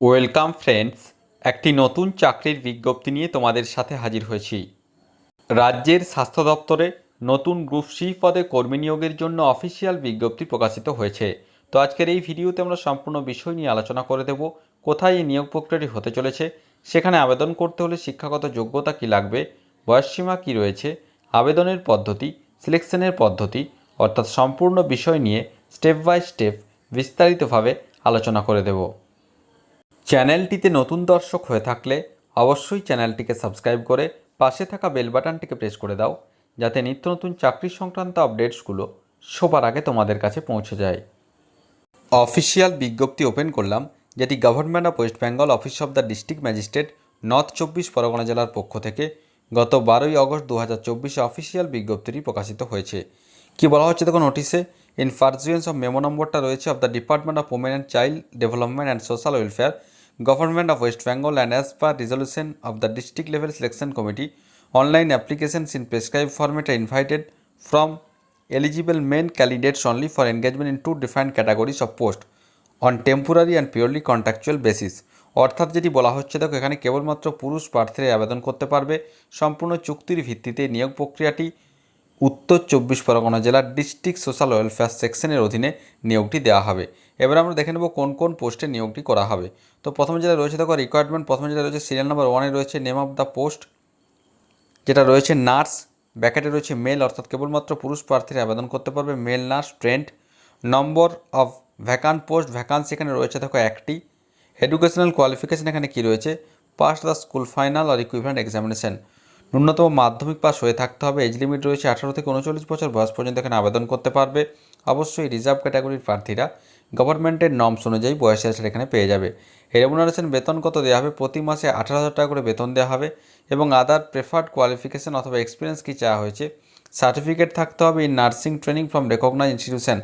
Welcome friends, একটি নতুন চাকরির বিজ্ঞপ্তি নিয়ে তোমাদের সাথে হাজির হয়েছি। রাজ্যের স্বাস্থ্য দপ্তরে নতুন গ্রুপ সি পদে কর্মী নিয়োগের জন্য অফিসিয়াল বিজ্ঞপ্তি প্রকাশিত হয়েছে। তো আজকের এই ভিডিওতে আমরা সম্পূর্ণ বিষয় নিয়ে আলোচনা করে দেব। কোথায় এই নিয়োগ প্রক্রিয়াটি হতে চলেছে, সেখানে আবেদন করতে হলে শিক্ষাগত যোগ্যতা কী লাগবে, বয়সসীমা কী রয়েছে, আবেদনের পদ্ধতি, সিলেকশনের পদ্ধতি, অর্থাৎ সম্পূর্ণ বিষয় নিয়ে স্টেপ বাই স্টেপ বিস্তারিতভাবে আলোচনা করে দেব। চ্যানেলটিতে নতুন দর্শক হয়ে থাকলে অবশ্যই চ্যানেলটিকে সাবস্ক্রাইব করে পাশে থাকা বেল বাটনটিকে প্রেস করে দাও, যাতে নিত্য নতুন চাকরি সংক্রান্ত আপডেটসগুলো সবার আগে তোমাদের কাছে পৌঁছে যায়। অফিসিয়াল বিজ্ঞপ্তি ওপেন করলাম, যেটি government of West Bengal office of the district magistrate north 24 Pargana জেলার পক্ষ থেকে গত 12ই আগস্ট 2024 অফিসিয়াল বিজ্ঞপ্তিটি প্রকাশিত হয়েছে। কি বলা হচ্ছে দেখো নোটিশে, ইন পারজুয়েন্স অফ মেমো নম্বরটা রয়েছে of the department of women and child development and social welfare, Government of West Bengal, and as per resolution of the district level selection committee, online applications in prescribed format are invited from eligible men candidates only for engagement in two defined categories of post on temporary and purely contractual basis। অর্থাৎ যেটি বলা হচ্ছে দেখো, এখানে কেবলমাত্র পুরুষ প্রার্থীরা আবেদন করতে পারবে। সম্পূর্ণ চুক্তির ভিত্তিতে নিয়োগ প্রক্রিয়াটি উত্তর 24 পরগনা জেলার ডিস্ট্রিক্ট সোশ্যাল ওয়েলফেয়ার সেকশনের অধীনে নিয়োগটি দেওয়া হবে। এবার আমরা দেখে নেব কোন কোন পোস্টে নিয়োগটি করা হবে। তো প্রথমে যেটা রয়েছে দেখো রিকোয়ারমেন্ট, প্রথমে যেটা রয়েছে সিরিয়াল নাম্বার 1-এ রয়েছে নেম অফ দ্য পোস্ট, যেটা রয়েছে নার্স, ব্যাকেটে রয়েছে মেল, অর্থাৎ কেবলমাত্র পুরুষ প্রার্থীরা আবেদন করতে পারবে, mail nurse trend. Number of vacant post, vacancy এখানে রয়েছে দেখো একটি। এডুকেশনাল কোয়ালিফিকেশান এখানে কী রয়েছে, pass the school final or equivalent examination, ন্যূনতম মাধ্যমিক পাস হয়ে থাকতে হবে। এজ লিমিট রয়েছে 18 থেকে 39 বছর বয়স পর্যন্ত এখানে আবেদন করতে পারবে। অবশ্যই রিজার্ভ ক্যাটাগরির প্রার্থীরা গভর্নমেন্টের নর্মস অনুযায়ী বয়সের আচার এখানে পেয়ে যাবে। রেমুনারেশন বেতন কত দেওয়া হবে, প্রতি মাসে 18,000 টাকা করে বেতন দেওয়া হবে। এবং আদার প্রেফার্ড কোয়ালিফিকেশান অথবা এক্সপিরিয়েন্স কী চাওয়া হয়েছে, সার্টিফিকেট থাকতে হবে in nursing training from recognise institution,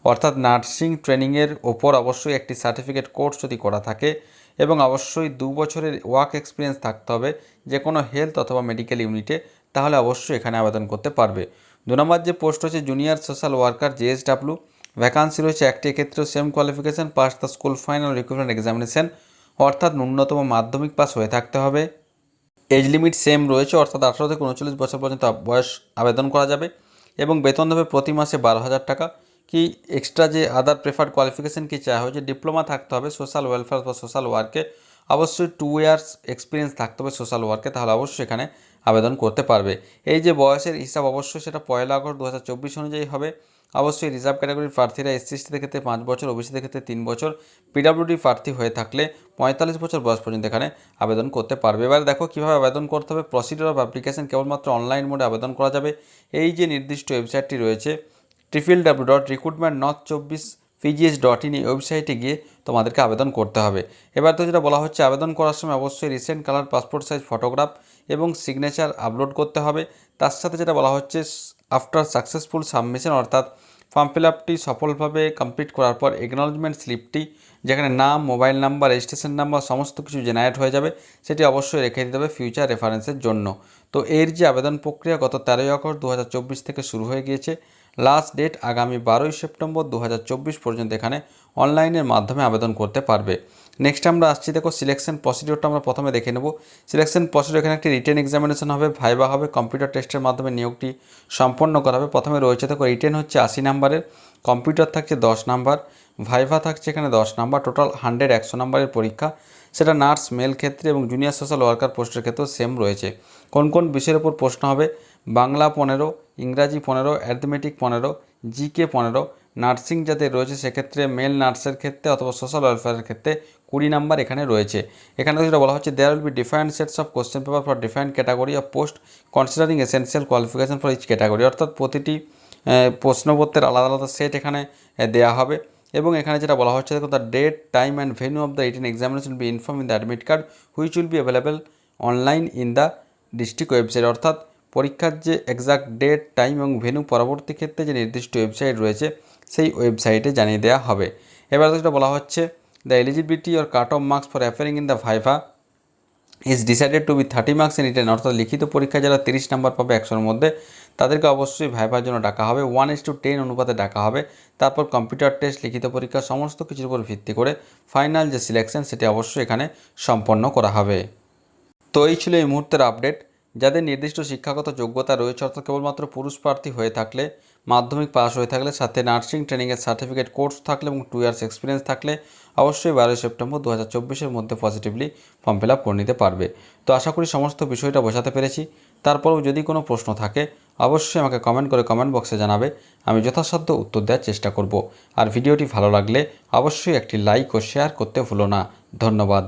অর্থাৎ নার্সিং ট্রেনিংয়ের ওপর অবশ্যই একটি সার্টিফিকেট কোর্স যদি করা থাকে, এবং অবশ্যই 2 বছরের ওয়ার্ক এক্সপিরিয়েন্স থাকতে হবে যে কোনো হেলথ অথবা মেডিকেল ইউনিটে, তাহলে অবশ্যই এখানে আবেদন করতে পারবে। 2 নম্বর যে পোস্ট হচ্ছে junior social worker JSW, vacancy রয়েছে একটি, এক্ষেত্রেও same qualification, pass the school final equivalent examination, অর্থাৎ ন্যূনতম মাধ্যমিক পাস হয়ে থাকতে হবে। এজ লিমিট সেম রয়েছে, অর্থাৎ 18 থেকে 39 বছর পর্যন্ত বয়স আবেদন করা যাবে। এবং বেতন দেবে প্রতি মাসে 12,000 টাকা। কি এক্সট্রা যে আদার প্রেফার্ড কোয়ালিফিকেশান কি চাওয়া হয়েছে, ডিপ্লোমা থাকতে হবে সোশ্যাল ওয়েলফেয়ার বা সোশ্যাল ওয়ার্কে, অবশ্যই 2 ইয়ার্স এক্সপিরিয়েন্স থাকতে হবে সোশ্যাল ওয়ার্কে, তাহলে অবশ্যই এখানে আবেদন করতে পারবে। এই যে বয়সের হিসাব অবশ্যই সেটা 1 আগস্ট 2024 অনুযায়ী হবে। অবশ্যই রিজার্ভ ক্যাটাগরির প্রার্থীরা এসসি/এসটিদের ক্ষেত্রে 5 বছর, ওবিসিদের ক্ষেত্রে 3 বছর, পিডব্লিউডি প্রার্থী হয়ে থাকলে 45 বছর বয়স পর্যন্ত এখানে আবেদন করতে পারবে। এবার দেখো কীভাবে আবেদন করতে হবে। প্রসিডিউর অফ অ্যাপ্লিকেশন, কেবলমাত্র অনলাইন মোডে আবেদন করা যাবে। এই যে নির্দিষ্ট ওয়েবসাইটটি রয়েছে www.recruitment.north24pgs.in, এই ওয়েবসাইটে গিয়ে তোমাদেরকে আবেদন করতে হবে। এবার তো যেটা বলা হচ্ছে, আবেদন করার সময় অবশ্যই recent colour passport size photograph এবং সিগনেচার আপলোড করতে হবে। তার সাথে যেটা বলা হচ্ছে, আফটার সাকসেসফুল সাবমিশন, অর্থাৎ ফর্ম ফিল আপটি সফলভাবে কমপ্লিট করার পর এগনোলেজমেন্ট স্লিপটি, যেখানে নাম, মোবাইল নাম্বার, রেজিস্ট্রেশন নাম্বার সমস্ত কিছু জেনারেট হয়ে যাবে, সেটি অবশ্যই রেখে দিতে হবে ফিউচার রেফারেন্সের জন্য। তো এর যে আবেদন প্রক্রিয়া গত 13 আগস্ট 2024 থেকে শুরু হয়ে গিয়েছে। লাস্ট ডেট আগামী 12 সেপ্টেম্বর 2024 পর্যন্ত এখানে অনলাইনের মাধ্যমে আবেদন করতে পারবে। নেক্সট আমরা আসছি দেখো সিলেকশন প্রসিডিওরটা আমরা প্রথমে দেখে নেব। সিলেকশন প্রসিডিওর, এখানে একটি রিটেন এক্সামিনেশন হবে, ভাইবা হবে, কম্পিউটার টেস্টের মাধ্যমে নিয়োগটি সম্পন্ন করা হবে। প্রথমে রয়েছে দেখো রিটেন হচ্ছে 80 নাম্বারের, কম্পিউটার থাকছে 10 নাম্বার, ভাইভা থাকছে এখানে 10 নাম্বার, টোটাল 100 নাম্বারের পরীক্ষা। সেটা নার্স মেল ক্ষেত্রে এবং জুনিয়র সোশ্যাল ওয়ার্কার পোস্টের ক্ষেত্রেও সেম রয়েছে। কোন কোন বিষয়ের উপর প্রশ্ন হবে, বাংলা 15, ইংরাজি 15, অ্যারিথমেটিক 15, জিকে 15, নার্সিং যাদের রয়েছে সেক্ষেত্রে মেল নার্সের ক্ষেত্রে অথবা সোশ্যাল ওয়েলফেয়ারের ক্ষেত্রে 20 নাম্বার এখানে রয়েছে। এখানে যেটা বলা হচ্ছে, there will be different sets of question paper for different category of post considering essential qualification for each category, অর্থাৎ প্রতিটি প্রশ্নপত্রের আলাদা আলাদা সেট এখানে দেওয়া হবে। এবং এখানে যেটা বলা হচ্ছে দেখো, the date, time and venue of the written examination be inform in the admit card which will be available online in the district website, অর্থাৎ পরীক্ষার যে এক্সাক্ট ডেট, টাইম এবং ভেন্যু পরবর্তী ক্ষেত্রে যে নির্দিষ্ট ওয়েবসাইট রয়েছে সেই ওয়েবসাইটে জানিয়ে দেওয়া হবে। এবার যেটা বলা হচ্ছে, the eligibility or cut off marks for appearing in the viva is decided to be 30 marks in written, অর্থাৎ লিখিত পরীক্ষা যারা 30 নাম্বার পাবে 100-এর মধ্যে, তাদেরকে অবশ্যই ভাইবার জন্য ডাকা হবে, 1:10 অনুপাতে ডাকা হবে। তারপর কম্পিউটার টেস্ট, লিখিত পরীক্ষা সমস্ত কিছুর উপর ভিত্তি করে ফাইনাল যে সিলেকশন সেটি অবশ্যই এখানে সম্পন্ন করা হবে। তো এই ছিল এই মুহূর্তের আপডেট। যাদের নির্দিষ্ট শিক্ষাগত যোগ্যতা রয়েছে, অর্থাৎ কেবলমাত্র পুরুষ প্রার্থী হয়ে থাকলে, মাধ্যমিক পাস হয়ে থাকলে, সাথে নার্সিং ট্রেনিংয়ের সার্টিফিকেট কোর্স থাকলে এবং 2 ইয়ার্স এক্সপিরিয়েন্স থাকলে অবশ্যই 12 সেপ্টেম্বর 2024-এর মধ্যে পজিটিভলি ফর্ম ফিল আপ করে নিতে পারবে। তো আশা করি সমস্ত বিষয়টা বোঝাতে পেরেছি। তারপরেও যদি কোনো প্রশ্ন থাকে অবশ্যই আমাকে কমেন্ট করে কমেন্ট বক্সে জানাবে, আমি যথাসাধ্য উত্তর দেওয়ার চেষ্টা করব। আর ভিডিওটি ভালো লাগলে অবশ্যই একটি লাইক ও শেয়ার করতে ভুলো না। ধন্যবাদ।